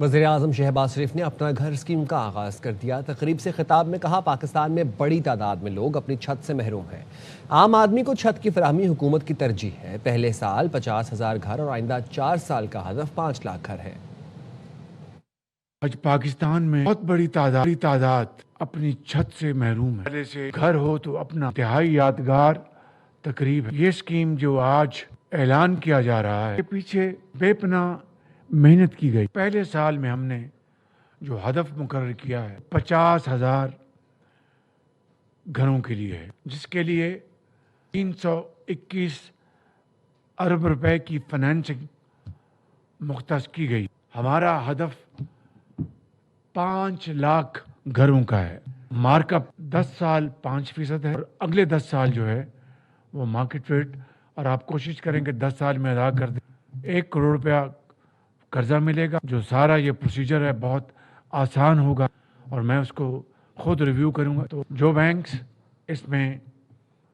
وزیراعظم شہباز شریف نے اپنا گھر اسکیم کا آغاز کر دیا۔ تقریب سے خطاب میں کہا، پاکستان میں بڑی تعداد میں لوگ اپنی چھت سے محروم ہیں۔ عام آدمی کو چھت کی فراہمی حکومت کی ترجیح ہے۔ پہلے سال 50,000 گھر اور آئندہ 4 سال کا ہدف 5 لاکھ گھر ہے۔ آج پاکستان میں بہت بڑی تعداد اپنی چھت سے محروم ہے۔ پہلے سے گھر ہو تو اپنا انتہائی یادگار تقریب ہے۔ یہ اسکیم جو آج اعلان کیا جا رہا ہے، کے پیچھے بے پناہ محنت کی گئی۔ پہلے سال میں ہم نے جو ہدف مقرر کیا ہے 50,000 گھروں کے لیے ہے، جس کے لیے 321 ارب روپے کی فنانسنگ مختص کی گئی۔ ہمارا ہدف 5 لاکھ گھروں کا ہے۔ مارک اپ 10 سال 5% ہے اور اگلے 10 سال جو ہے وہ مارکیٹ ریٹ، اور آپ کوشش کریں کہ 10 سال میں ادا کر دیں۔ 1 کروڑ روپیہ قرضہ ملے گا۔ جو سارا یہ پروسیجر ہے بہت آسان ہوگا اور میں اس کو خود ریویو کروں گا۔ تو جو بینکس اس میں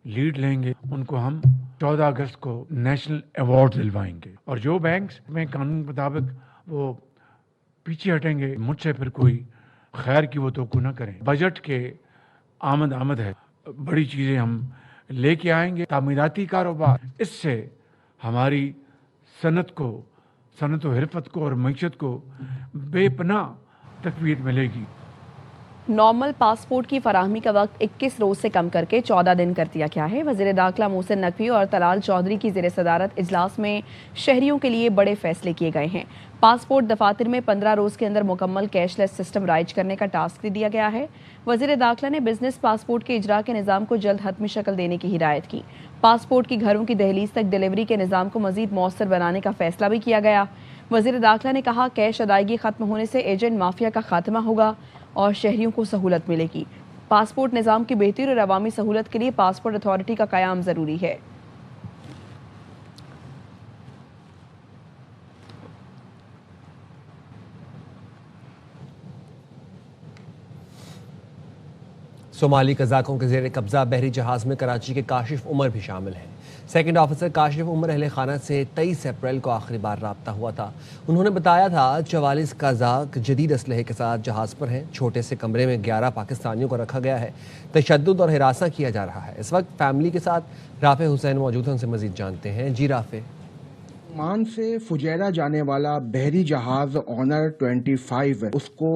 لیڈ لیں گے ان کو ہم 14 اگست کو نیشنل ایوارڈ دلوائیں گے، اور جو بینکس میں قانون کے مطابق وہ پیچھے ہٹیں گے، مجھ سے پھر کوئی خیر کی وہ توقع نہ کریں۔ بجٹ کے آمد ہے، بڑی چیزیں ہم لے کے آئیں گے۔ تعمیراتی کاروبار، اس سے ہماری صنعت و حرفت کو اور معیشت کو بے پناہ تقویت ملے گی۔ نارمل پاسپورٹ کی فراہمی کا وقت 21 روز سے کم کر کے 14 دن کر دیا گیا ہے۔ وزیر داخلہ محسن نقوی اور طلال چودھری کی زیر صدارت اجلاس میں شہریوں کے لیے بڑے فیصلے کیے گئے ہیں۔ پاسپورٹ دفاتر میں 15 روز کے اندر مکمل کیش لیس سسٹم رائج کرنے کا ٹاسک بھی دیا گیا ہے۔ وزیر داخلہ نے بزنس پاسپورٹ کے اجراء کے نظام کو جلد حتمی شکل دینے کی ہدایت کی۔ پاسپورٹ کی گھروں کی دہلیز تک ڈیلیوری کے نظام کو مزید مؤثر بنانے کا فیصلہ بھی کیا گیا۔ وزیر داخلہ نے کہا، کیش ادائیگی ختم ہونے سے ایجنٹ مافیا کا خاتمہ ہوگا اور شہریوں کو سہولت ملے گی۔ پاسپورٹ نظام کی بہتری اور عوامی سہولت کے لیے پاسپورٹ اتھارٹی کا قیام ضروری ہے۔ صومالی قزاقوں کے زیر قبضہ بحری جہاز میں کراچی کے کاشف عمر بھی شامل ہیں۔ سیکنڈ آفیسر کاشف عمر اہل خانہ سے 23 اپریل کو آخری بار رابطہ ہوا تھا۔ انہوں نے بتایا تھا 44 قزاق جدید اسلحے کے ساتھ جہاز پر ہیں۔ چھوٹے سے کمرے میں 11 پاکستانیوں کو رکھا گیا ہے۔ تشدد اور ہراساں کیا جا رہا ہے۔ اس وقت فیملی کے ساتھ رافع حسین موجود ہیں، ان سے مزید جانتے ہیں۔ جی رافع۔ عمان سے فجیرہ جانے والا بحری جہاز آنر 25 اس کو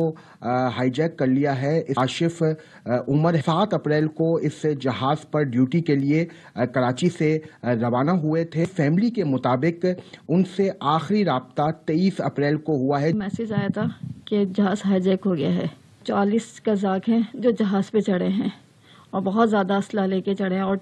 ہائی جیک کر لیا ہے۔ کاشف عمر 7 اپریل کو اس جہاز پر ڈیوٹی کے لیے کراچی سے روانہ ہوئے تھے۔ فیملی کے مطابق ان سے آخری رابطہ 23 اپریل کو ہوا ہے۔ میسج آیا تھا کہ جہاز ہائی جیک ہو گیا ہے۔ 40 قزاق ہیں جو جہاز پہ چڑھے ہیں اور بہت زیادہ اسلحہ لے کے چڑھے ہیں اور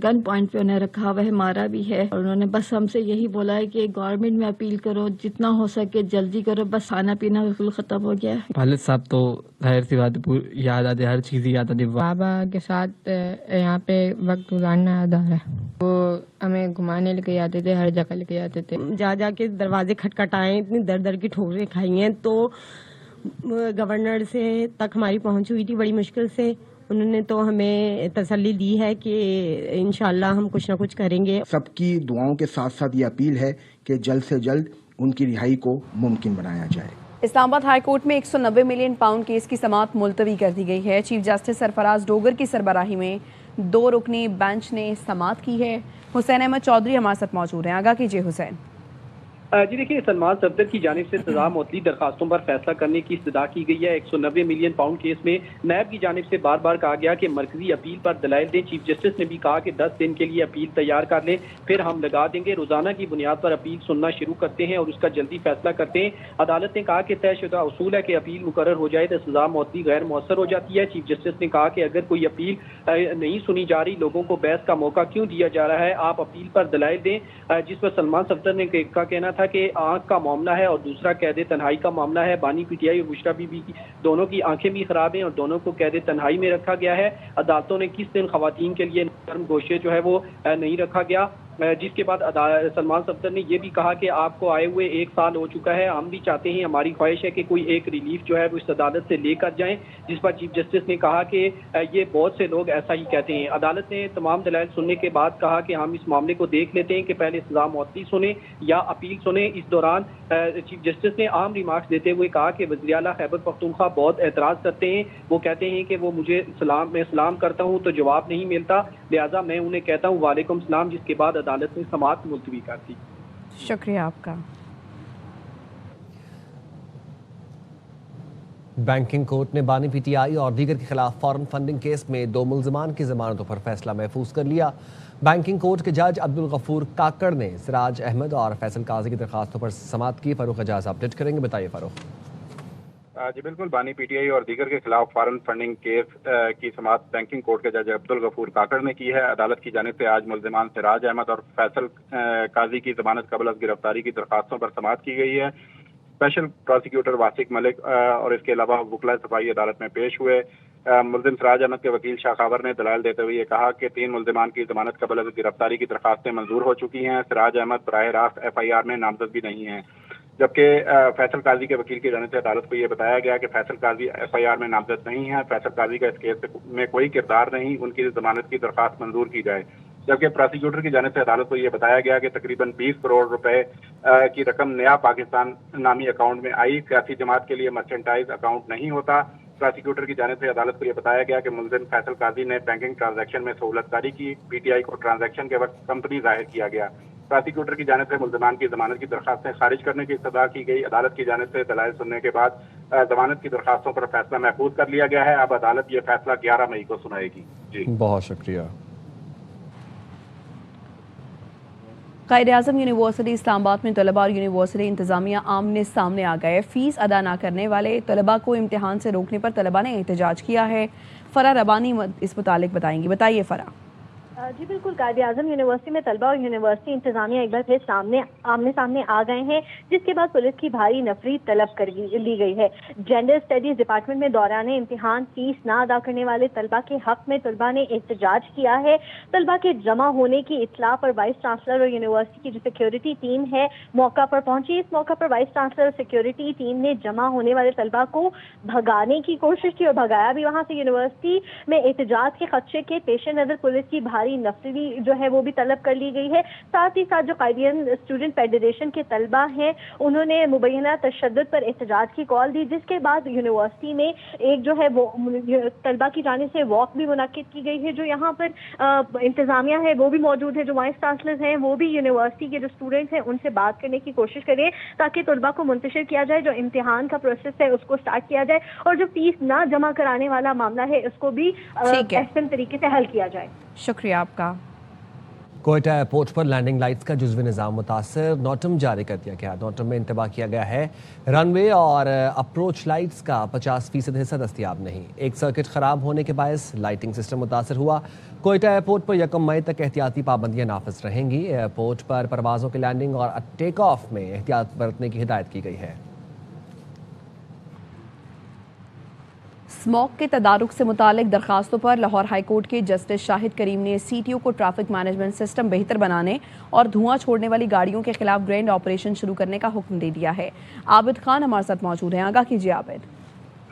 گن پوائنٹ پہ انہیں رکھا ہوا ہے، مارا بھی ہے۔ اور انہوں نے بس ہم سے یہی بولا ہے کہ گورنمنٹ میں اپیل کرو، جتنا ہو سکے جلدی کرو، بس کھانا پینا بالکل ختم ہو گیا ہے۔ والد صاحب تو ظاہر سی بات یاد آتی، ہر چیز یاد آتی۔ بابا کے ساتھ یہاں پہ وقت گزارنا یاد آ رہا ہے۔ وہ ہمیں گھمانے لے کے جاتے تھے، ہر جگہ لے کے جاتے تھے۔ جا کے دروازے کھٹکھٹائے، اتنی در در کی ٹھوکریں کھائی ہیں، تو گورنر سے تک ہماری پہنچ ہوئی تھی بڑی مشکل سے۔ انہوں نے تو ہمیں تسلی دی ہے کہ انشاءاللہ ہم کچھ نہ کچھ کریں گے۔ سب کی دعاؤں کے ساتھ ساتھ یہ اپیل ہے کہ جلد سے جلد ان کی رہائی کو ممکن بنایا جائے۔ اسلام آباد ہائی کورٹ میں 190 ملین پاؤنڈ کیس کی سماعت ملتوی کر دی گئی ہے۔ چیف جسٹس سرفراز ڈوگر کی سربراہی میں 2 رکنی بینچ نے سماعت کی ہے۔ حسین احمد چودھری ہمارے ساتھ موجود ہیں، آگاہ کیجیے حسین۔ جی دیکھیے، سلمان صفدر کی جانب سے سزا معطلی درخواستوں پر فیصلہ کرنے کی استدعا کی گئی ہے۔ 190 ملین پاؤنڈ کیس میں نیب کی جانب سے بار بار کہا گیا کہ مرکزی اپیل پر دلائل دیں۔ چیف جسٹس نے بھی کہا کہ 10 دن کے لیے اپیل تیار کر لیں، پھر ہم لگا دیں گے۔ روزانہ کی بنیاد پر اپیل سننا شروع کرتے ہیں اور اس کا جلدی فیصلہ کرتے ہیں۔ عدالت نے کہا کہ طے شدہ اصول ہے کہ اپیل مقرر ہو جائے تو سزا معطلی غیر مؤثر ہو جاتی ہے۔ چیف جسٹس نے کہا کہ اگر کوئی اپیل نہیں سنی جا رہی، لوگوں کو بحث کا موقع کیوں دیا جا رہا ہے؟ آپ اپیل پر دلائل دیں۔ جس پر سلمان صفدر نے کا کہنا تھا کہ آنکھ کا معاملہ ہے اور دوسرا قید تنہائی کا معاملہ ہے۔ بانی پی ٹی آئی اور بشرا بی بی کی دونوں کی آنکھیں بھی خراب ہیں اور دونوں کو قید تنہائی میں رکھا گیا ہے۔ عدالتوں نے کس دن خواتین کے لیے نرم گوشے جو ہے وہ نہیں رکھا گیا۔ जिस के बाद सलमान सफदर ने ये भी कहा कि आपको आए हुए 1 साल हो चुका है, हम भी चाहते हैं, हमारी ख्वाहिश है कि कोई एक रिलीफ जो है वो इस अदालत से लेकर जाएं। जिस पर चीफ जस्टिस ने कहा कि ये बहुत से लोग ऐसा ही कहते हैं। अदालत ने तमाम दलाइल सुनने के बाद कहा कि हम इस मामले को देख लेते हैं कि पहले सजा मुअत्तली सुने या अपील सुने। इस दौरान चीफ जस्टिस ने आम रिमार्क्स देते हुए कहा कि वज़ीर आला खैबर पख्तूनख्वा बहुत एतराज़ करते हैं, वो कहते हैं कि वो मुझे मैं सलाम करता हूँ तो जवाब नहीं मिलता, लिहाजा मैं उन्हें कहता हूँ वालेकुम सलाम, जिसके बाद अदालत ने समाअत मुलतवी कर दी। शुक्रिया आपका। बैंकिंग कोर्ट ने बानी पीटीआई और दीगर के खिलाफ फॉरेन फंडिंग केस में 2 मुल्ज़िमान की जमानतों पर फैसला महफूज कर लिया। बैंकिंग कोर्ट के जज अब्दुल गफूर काकड़ ने सिराज अहमद और फैसल काजी की दरखास्तों पर समाअत की। फारूक एजाज अपडेट करेंगे, बताइए फारूक। जी बिल्कुल, बानी पीटीआई और दीगर के खिलाफ फॉरेन फंडिंग केस की समाअत बैंकिंग कोर्ट के जज अब्दुल गफूर काकड़ ने की है। अदालत की जानिब से आज मुल्ज़िमान सिराज अहमद और फैसल काजी की जमानत कबल अज़ गिरफ्तारी की दरखास्तों पर समाअत की गई है। स्पेशल प्रोसिक्यूटर वासिक मलिक और इसके अलावा वकला सफाई अदालत में पेश हुए। मुल्ज़िम सिराज अहमद के वकील शाह खावर ने दलाइल देते हुए कहा कि 3 मुल्ज़िमान की जमानत कबल अज़ गिरफ्तारी की दरखास्तें मंजूर हो चुकी हैं। सिराज अहमद बराह रास्त FIR में नामजद भी नहीं है, जबकि फैसल काजी के वकील की जानिब से अदालत को ये बताया गया कि फैसल काजी FIR में नामजद नहीं है, फैसल काजी का इस केस में कोई किरदार नहीं, उनकी जमानत की दरखास्त मंजूर की जाए। जबकि प्रोसिक्यूटर की जानिब से अदालत को ये बताया गया कि तकरीबन 20 करोड़ रुपए की रकम नया पाकिस्तान नामी अकाउंट में आई, सियासी जमात के लिए मर्चेंटाइज अकाउंट नहीं होता। प्रोसिक्यूटर की जानिब से अदालत को ये बताया गया कि मुल्ज़िम फैसल काजी ने बैंकिंग ट्रांजैक्शन में सहूलतकारी की, PTI को ट्रांजैक्शन के वक्त कंपनी जाहिर किया गया। प्रोसिक्यूटर की जानिब से मुल्ज़िमान की जमानत की दरखास्तें खारिज करने की इस्तदा की गई। अदालत की जानिब से दलाइल सुनने के बाद जमानत की दरखास्तों पर फैसला महफूज कर लिया गया है। अब अदालत ये फैसला 11 मई को सुनाएगी। जी बहुत शुक्रिया। कायद-ए-आज़म यूनिवर्सिटी इस्लामाबाद में तलबा और यूनिवर्सिटी इंतजामिया आमने सामने आ गए। फीस अदा ना करने वाले तलबा को इम्तिहान से रोकने पर तलबा ने एहतजाज किया है। फरा रबानी इस मुतालिक बताएंगी, बताइए फरा। जी बिल्कुल, कायद-ए-आज़म यूनिवर्सिटी में तलबा और यूनिवर्सिटी इंतजामिया एक बार फिर आमने सामने आ गए हैं, जिसके बाद पुलिस की भारी नफरी तलब कर ली गई है। जेंडर स्टडीज डिपार्टमेंट में दौरान इम्तिहान फीस ना अदा करने वाले तलबा के हक में तलबा ने एहतजाज किया है। तलबा के जमा होने की इत्तला पर वाइस चांसलर और यूनिवर्सिटी की जो सिक्योरिटी टीम है मौका पर पहुंची। इस मौका पर वाइस चांसलर और सिक्योरिटी टीम ने जमा होने वाले तलबा को भगाने की कोशिश की और भगाया भी वहां से। यूनिवर्सिटी में एहतजाज के खदशे के पेश नजर पुलिस की भारी नफरी जो है वो भी तलब कर ली गई है। साथ ही साथ जो कायदियन स्टूडेंट फेडरेशन के तलबा हैं उन्होंने मुबैना तशद्दुद पर एहतजाज की कॉल दी, जिसके बाद यूनिवर्सिटी में एक जो है वो तलबा की जानिब से वॉक भी मुनक्किद की गई है। जो यहाँ पर इंतजामिया है वो भी मौजूद है, जो वाइस चांसलर हैं वो भी यूनिवर्सिटी के जो स्टूडेंट्स हैं उनसे बात करने की कोशिश करें ताकि तलबा को मुंतशिर किया जाए, जो इम्तिहान का प्रोसेस है उसको स्टार्ट किया जाए और जो फीस ना जमा कराने वाला मामला है उसको भी एहसन तरीके से हल किया जाए। शुक्रिया आपका। कोयटा एयरपोर्ट पर लैंडिंग लाइट्स का जुज़वी निज़ाम मुतासर, नोटम जारी कर दिया गया। नोटम में इंतबाह किया गया है रनवे और अप्रोच लाइट्स का 50% हिस्सा दस्तियाब नहीं। एक सर्किट ख़राब होने के बायस लाइटिंग सिस्टम मुतासर हुआ। कोयटा एयरपोर्ट पर 1 मई तक एहतियाती पाबंदियाँ नाफिज रहेंगी। एयरपोर्ट पर परवाज़ों के लैंडिंग और टेक ऑफ में एहतियात बरतने की हिदायत की गई है। स्मॉग के तदारुक से मुतालिक दरखास्तों पर लाहौर हाई कोर्ट के जस्टिस शाहिद करीम ने CTO को ट्रैफिक मैनेजमेंट सिस्टम बेहतर बनाने और धुआं छोड़ने वाली गाड़ियों के खिलाफ ग्रैंड ऑपरेशन शुरू करने का हुक्म दे दिया है। आबिद खान हमारे साथ मौजूद हैं, आगाह कीजिए आबिद।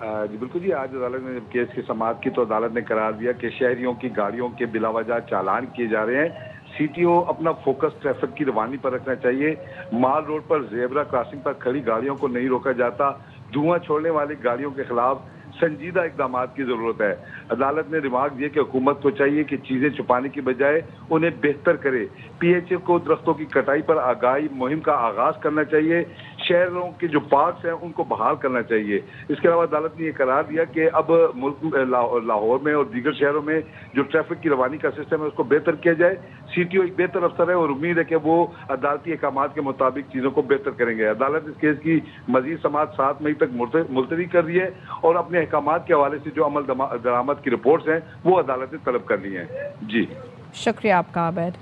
जी बिल्कुल जी, आज अदालत ने जब केस की समाअत की तो अदालत ने करार दिया कि शहरियों की गाड़ियों के बिलावजह चालान किए जा रहे हैं। CTO अपना फोकस ट्रैफिक की रवानी पर रखना चाहिए। माल रोड पर जेबरा क्रॉसिंग पर खड़ी गाड़ियों को नहीं रोका जाता। धुआं छोड़ने वाली गाड़ियों के खिलाफ संजीदा इकदाम की जरूरत है। अदालत ने रिमार्क दिया कि हुकूमत को चाहिए कि चीजें छुपाने की बजाय उन्हें बेहतर करे। PHA को दरख्तों की कटाई पर आगाही मुहिम का आगाज करना चाहिए। शहरों के जो पार्क्स हैं उनको बहाल करना चाहिए। इसके अलावा अदालत ने यह करार दिया कि अब मुल्क लाहौर में और दीगर शहरों में जो ट्रैफिक की रवानी का सिस्टम है उसको बेहतर किया जाए। CTO एक बेहतर अफसर है और उम्मीद है कि वो अदालती अहकाम के मुताबिक चीजों को बेहतर करेंगे। अदालत इस केस की मजीद समाअत 7 मई तक मुलतवी कर दी है और अपने अहकाम के हवाले से जो अमल दरामद की रिपोर्ट्स हैं वो अदालत ने तलब कर ली हैं। जी शुक्रिया आपका आबिद।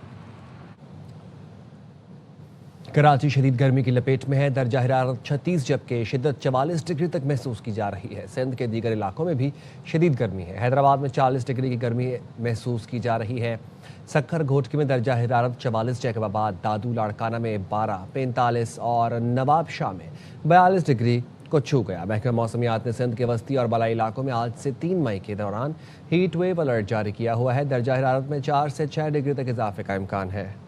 कराची शदीद गर्मी की लपेट में है। दर्जा हरारत 36 जबकि शिद्दत 44 डिग्री तक महसूस की जा रही है। सिंध के दीगर इलाकों में भी शदीद गर्मी है। हैदराबाद में 40 डिग्री की गर्मी महसूस की जा रही है। सक्खर घोटकी में दर्जा हरारत 44, जैकबाबाद, दादू, लाड़काना में 12, 45 और नवाब शाह में 42 डिग्री को छू गया। महकमा मौसमियात ने सिंध के वस्ती और बलाई इलाकों में आज से 3 मई के दौरान हीट वेव अलर्ट जारी किया हुआ है। दर्जा हरारत में 4 से 6 डिग्री तक इजाफे का इम्कान है।